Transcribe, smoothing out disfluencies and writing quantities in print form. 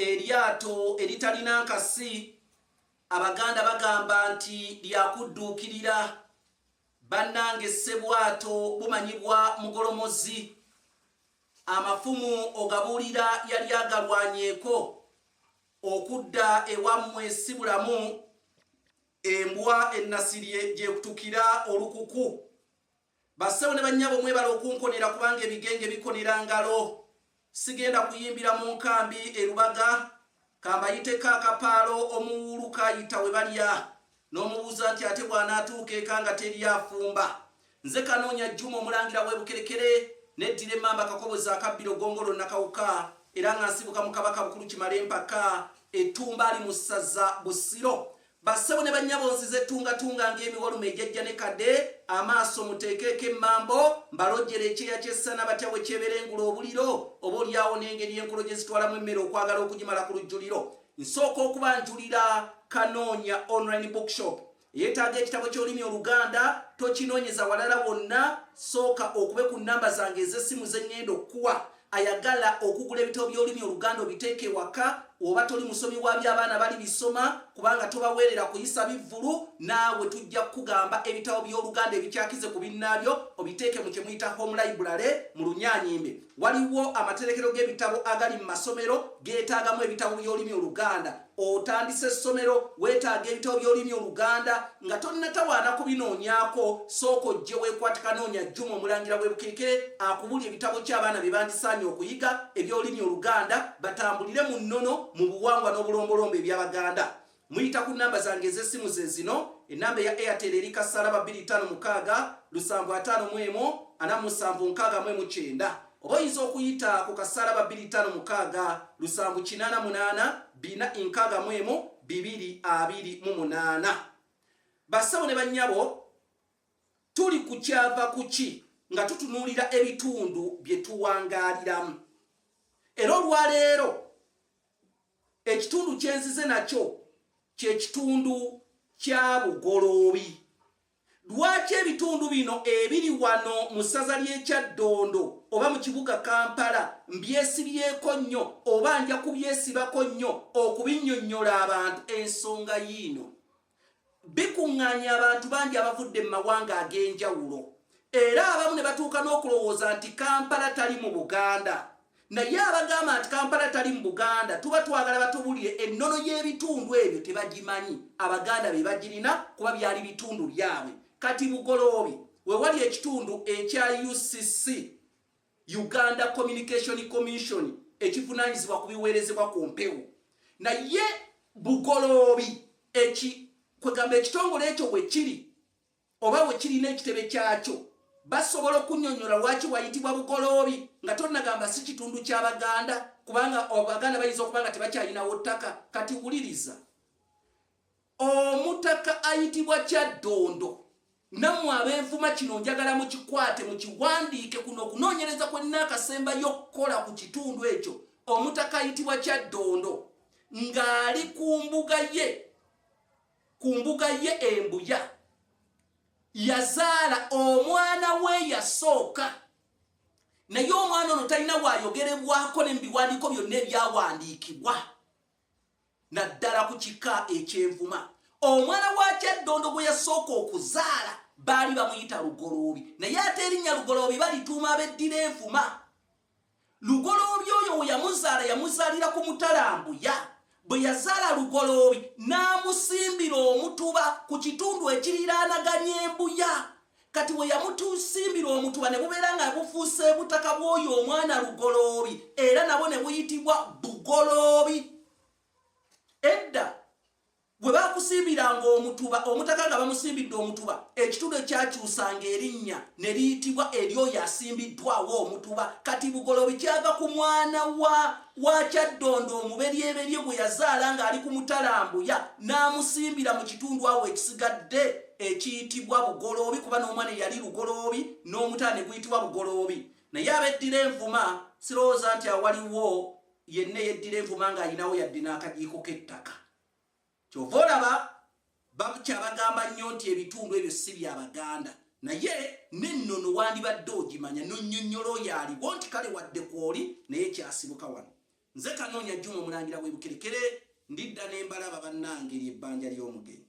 eryato eritalina nkasi abaganda bagamba nti lyakudduukirira bannange ssebwato bumanyibwa mugolomozi amafumu ogabuulira yali agalwanyeeko okudda ewammwe si bulamu embwa ennasirye gyekutukira olukuku bassebo ne bannyabo mwebala okunkonera kubanga ebigenge bikonera ngalo sigenda kuyimbira mu nkambi erubaga kambayiteko akapaalo omuwulu kayita we balya n'omubuuza nti ate bw'anaatuuka eka nga teryafumba nze Kanoonya Juma omulangira w'Ebukerekere neddira emmamba kakobozi akabbiro gongolo nakawuka era nga nsibuka mu kabaka bukulu kimale mpaka ettumba ali mu ssaza Busiro bassebo ne bannyabo nzize tungatunga ng'emiwolume ejjajja ne kadde amaaso muteekeeko emmambo mbalojjera ekyeya ky'essana batya bwe kyeberengula obuliro oba olyawo n'engeri y'enkolo gye zitwalamu emmere okwagala okugimala ku lujjuliro nsooka okubanjulira Kanoonya online bookshop yeetaaga ekitabo ky'olulimi Oluganda tokinoonyeza walala wonna sooka okube ku nnamba zange ez'essimu ze nnyenda okukuwa ayagala okugula ebitabo by'olulimi Oluganda obiteeke ewaka oba toli musomi wa by'abaana bali bisoma kubanga tobaweerera kuyisa bivvulu naawe tujja kukugamba ebitabo by'Oluganda ebikyakize ku binnaabyo obiteeke mu kye muyita home library mu Lunyaanyimbe waliwo amaterekero g'ebitabo agali mu masomero geetaagamu ebitabo by'olulimi Oluganda otandise essomero weetaaga ebitabo by'olulimi Oluganda nga tonnatawaana kubinoonyaako sooka ojje weekwate Kanoonya Juma omulangira w'Ebukerekere akubulya ebitabo ky'abaana bye bandisaanye okuyiga eby'olulimi Oluganda batambulire mu nnono mu buwangwa n'obulombolombo eby'Abaganda muyita ku nnamba zange ez'essimu ze zino ennamba eya Airtel eri kasaraba 256 751 4769 oba oyinza okuyita ku kasaraba 256 788 461 bassebo ne bannyabo tuli ku kyava kuki nga tutunuulira ebitundu bye tuwangaaliramu era olwaleero ekitundu kyenzize nakyo kyekitundu kya Bugoloobi lwaki ebitundu bino ebiri wano mu ssaza ly'Ekyaddondo oba mu kibuga Kampala mbyesibyeko nnyo oba nja kubyesibako nnyo okubinnyonnyola abantu ensonga yiino bikuŋŋaanya abantu bangi abavudde mu mawanga ag'enjawulo era abamu ne batuuka n'okulowooza nti Kampala tali mu Buganda naye abagamba nti Kampala tali mu Buganda tuba twagala batubulire ennono y'ebitundu ebyo tebagimanyi abaganda be bagirina kuba byali bitundu byabwe kati Bugoloobi we wali ekitundu ekya UCC Uganda Communication Commission ekivunaanyizibwa ku biweerezebwa ku mpewo naye Bugoloobi kwegamba ekitongole ekyo bwe kiri oba bwe kirina ekitebe kyakyo basobola okunnyonnyola lwaki wayitibwa Bugoloobi nga tonnagamba si kitundu ky'Abaganda kubanga Abaganda bayinza okuba nga tebakyalinawo ttaka kati wuliriza omutaka ayitibwa Kyaddondo nammwe ab'envuma kino njagala mukikwate mukiwandiike kuno okunoonyereza kwe nnaakasembayo okukola ku kitundu ekyo omutaka ayitibwa Kyaddondo ng'ali ku mbuga ye Embuya yazaala omwana we yasooka naye omwana ono talina bwayogerebwako ne mu biwandiiko byonna ebyawandiikibwa naddala ku kika ekyenvuma omwana wa Kyaddondo gwe yasooka okuzaala baali bamuyita Lugoloobi naye ate erinnya Lugoloobi balituuma abeddira envuma Lugoloobi oyo we yamuzaalira ku Mutalambuya bwe yazaala Lugoloobi n'amusimbira omutuba ku kitundu ekiriraanaganya Embuya kati we yamutusimbira omutuba ne bubeera nga bufuuse butaka bw'oyo omwana Lugoloobi era nabo ne buyitibwa Bugoloobi edda bwe bakusimbiranga omutuba omutaka nga bamusimbidde omutuba ekitundu ekyakyusanga erinnya ne liyitibwa eryoyo asimbiddwawo omutuba kati Bugoloobi kyava ku mwana wa Kyaddondo omuberyeberye gwe yazaala ng'ali ku Mutalambuya n'amusimbira mu kitundu awo ekisigadde ekiyitibwa Bugoloobi kuba n'omwana yali Lugoloobi n'omutala ne guyitibwa Bugoloobi naye abeddira envuma sirowooza nti awaliwo yenna yeddira envuma ng'ayinawo yadde n'akajiiko k'ettaka kyova olaba bakyabagamba nnyo nti ebitundu ebyo si by'Abaganda naye n'ennono wandibadde ogimanya n'onnyonnyola oyo aliwo nti kale wadde kw'oli naye kyasibuka wano nze Kanoonya Juma Omulangira w'e Bukerekere ndidda ne mbalaba bannange ebbanja ly'omugenyi.